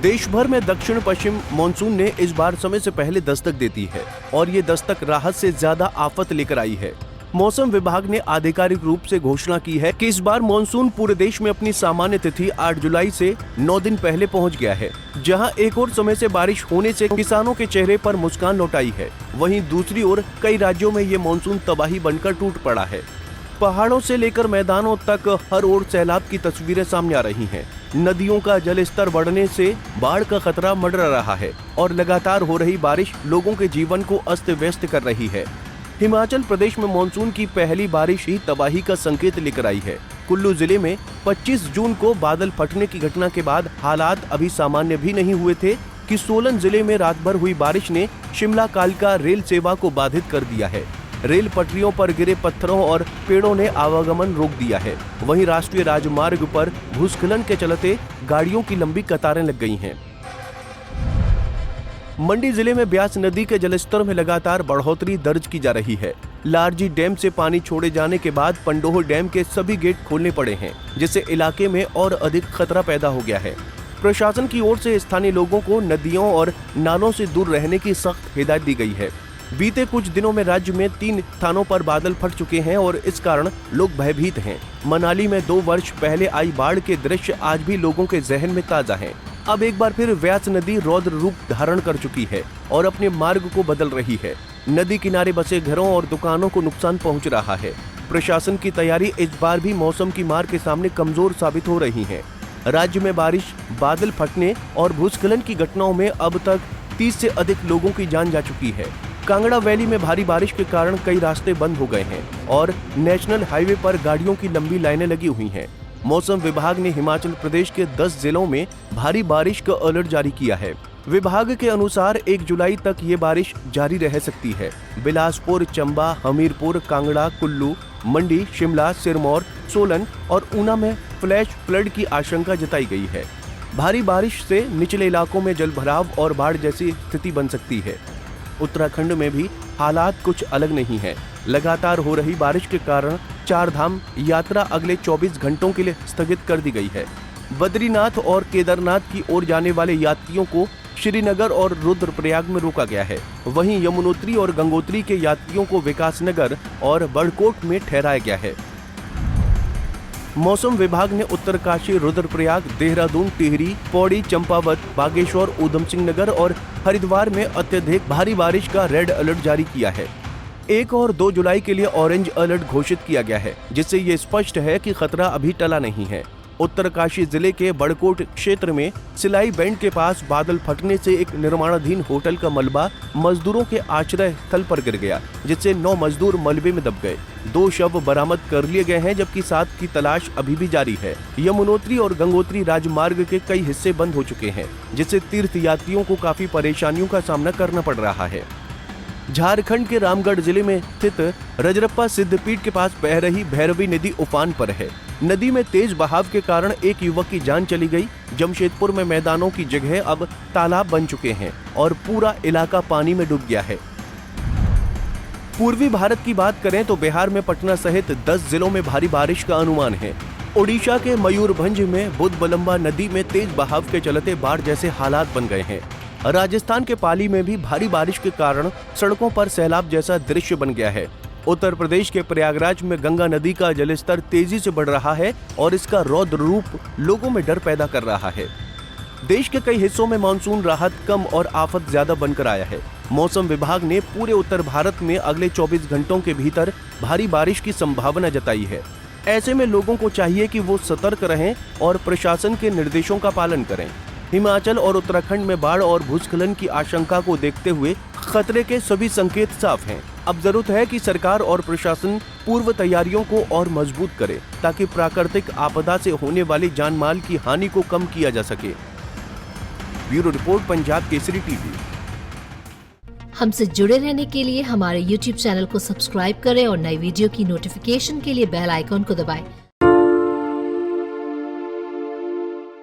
देश भर में दक्षिण पश्चिम मानसून ने इस बार समय से पहले दस्तक दे दी है और ये दस्तक राहत से ज्यादा आफत लेकर आई है। मौसम विभाग ने आधिकारिक रूप से घोषणा की है कि इस बार मानसून पूरे देश में अपनी सामान्य तिथि 8 जुलाई से 9 दिन पहले पहुंच गया है। जहां एक और समय से बारिश होने से किसानों के चेहरे पर मुस्कान लौट आई है, वहीं दूसरी ओर कई राज्यों में ये मानसून तबाही बनकर टूट पड़ा है। पहाड़ों से लेकर मैदानों तक हर ओर सैलाब की तस्वीरें सामने आ रही हैं। नदियों का जल स्तर बढ़ने से बाढ़ का खतरा मंडरा रहा है और लगातार हो रही बारिश लोगों के जीवन को अस्त व्यस्त कर रही है। हिमाचल प्रदेश में मानसून की पहली बारिश ही तबाही का संकेत लेकर आई है। कुल्लू जिले में 25 जून को बादल फटने की घटना के बाद हालात अभी सामान्य भी नहीं हुए थे कि सोलन जिले में रात भर हुई बारिश ने शिमला कालका रेल सेवा को बाधित कर दिया है। रेल पटरियों पर गिरे पत्थरों और पेड़ों ने आवागमन रोक दिया है। वहीं राष्ट्रीय राजमार्ग पर भूस्खलन के चलते गाड़ियों की लंबी कतारें लग गई हैं। मंडी जिले में ब्यास नदी के जलस्तर में लगातार बढ़ोतरी दर्ज की जा रही है। लारजी डैम से पानी छोड़े जाने के बाद पंडोह डैम के सभी गेट खोलने पड़े हैं, जिससे इलाके में और अधिक खतरा पैदा हो गया है। प्रशासन की ओर से स्थानीय लोगों को नदियों और नालों से दूर रहने की सख्त हिदायत दी गई है। बीते कुछ दिनों में राज्य में 3 स्थानों पर बादल फट चुके हैं और इस कारण लोग भयभीत हैं। मनाली में 2 वर्ष पहले आई बाढ़ के दृश्य आज भी लोगों के जहन में ताजा हैं। अब एक बार फिर व्यास नदी रौद्र रूप धारण कर चुकी है और अपने मार्ग को बदल रही है। नदी किनारे बसे घरों और दुकानों को नुकसान पहुंच रहा है। प्रशासन की तैयारी इस बार भी मौसम की मार के सामने कमजोर साबित हो रही है। राज्य में बारिश, बादल फटने और भूस्खलन की घटनाओं में अब तक 30 से अधिक लोगों की जान जा चुकी है। कांगड़ा वैली में भारी बारिश के कारण कई रास्ते बंद हो गए हैं और नेशनल हाईवे पर गाड़ियों की लंबी लाइनें लगी हुई हैं। मौसम विभाग ने हिमाचल प्रदेश के 10 जिलों में भारी बारिश का अलर्ट जारी किया है। विभाग के अनुसार 1 जुलाई तक ये बारिश जारी रह सकती है। बिलासपुर, चंबा, हमीरपुर, कांगड़ा, कुल्लू, मंडी, शिमला, सिरमौर, सोलन और ऊना में फ्लैश फ्लड की आशंका जताई गई है। भारी बारिश से निचले इलाकों में जलभराव और बाढ़ जैसी स्थिति बन सकती है। उत्तराखंड में भी हालात कुछ अलग नहीं है। लगातार हो रही बारिश के कारण 4 धाम यात्रा अगले 24 घंटों के लिए स्थगित कर दी गई है। बद्रीनाथ और केदारनाथ की ओर जाने वाले यात्रियों को श्रीनगर और रुद्रप्रयाग में रोका गया है। वहीं यमुनोत्री और गंगोत्री के यात्रियों को विकासनगर और बड़कोट में ठहराया गया है। मौसम विभाग ने उत्तरकाशी, रुद्रप्रयाग, देहरादून, टिहरी, पौड़ी, चंपावत, बागेश्वर, ऊधम सिंह नगर और हरिद्वार में अत्यधिक भारी बारिश का रेड अलर्ट जारी किया है। 1 और 2 जुलाई के लिए ऑरेंज अलर्ट घोषित किया गया है, जिससे ये स्पष्ट है कि खतरा अभी टला नहीं है। उत्तरकाशी जिले के बड़कोट क्षेत्र में सिलाई बैंड के पास बादल फटने से एक निर्माणाधीन होटल का मलबा मजदूरों के आश्रय स्थल पर गिर गया, जिससे 9 मजदूर मलबे में दब गए। 2 शव बरामद कर लिए गए हैं, जबकि 7 की तलाश अभी भी जारी है। यमुनोत्री और गंगोत्री राजमार्ग के कई हिस्से बंद हो चुके हैं, जिससे तीर्थ यात्रियों को काफी परेशानियों का सामना करना पड़ रहा है। झारखंड के रामगढ़ जिले में स्थित रजरप्पा सिद्धपीठ के पास बह रही भैरवी नदी उफान पर है। नदी में तेज बहाव के कारण एक युवक की जान चली गई। जमशेदपुर में मैदानों की जगह अब तालाब बन चुके हैं और पूरा इलाका पानी में डूब गया है। पूर्वी भारत की बात करें तो बिहार में पटना सहित 10 जिलों में भारी बारिश का अनुमान है। ओडिशा के मयूरभंज में बुधबलम्बा नदी में तेज बहाव के चलते बाढ़ जैसे हालात बन गए हैं। राजस्थान के पाली में भी भारी बारिश के कारण सड़कों पर सैलाब जैसा दृश्य बन गया है। उत्तर प्रदेश के प्रयागराज में गंगा नदी का जलस्तर तेजी से बढ़ रहा है और इसका रौद्र रूप लोगों में डर पैदा कर रहा है। देश के कई हिस्सों में मानसून राहत कम और आफत ज्यादा बनकर आया है। मौसम विभाग ने पूरे उत्तर भारत में अगले 24 घंटों के भीतर भारी बारिश की संभावना जताई है। ऐसे में लोगों को चाहिए कि वो सतर्क रहें और प्रशासन के निर्देशों का पालन करें। हिमाचल और उत्तराखंड में बाढ़ और भूस्खलन की आशंका को देखते हुए खतरे के सभी संकेत साफ हैं। अब जरूरत है कि सरकार और प्रशासन पूर्व तैयारियों को और मजबूत करे, ताकि प्राकृतिक आपदा से होने वाली जान माल की हानि को कम किया जा सके। Bureau report, Punjab Kesari TV. हमसे जुड़े रहने के लिए हमारे YouTube चैनल को सब्सक्राइब करें और नई वीडियो की नोटिफिकेशन के लिए बेल आइकॉन को दबाएं।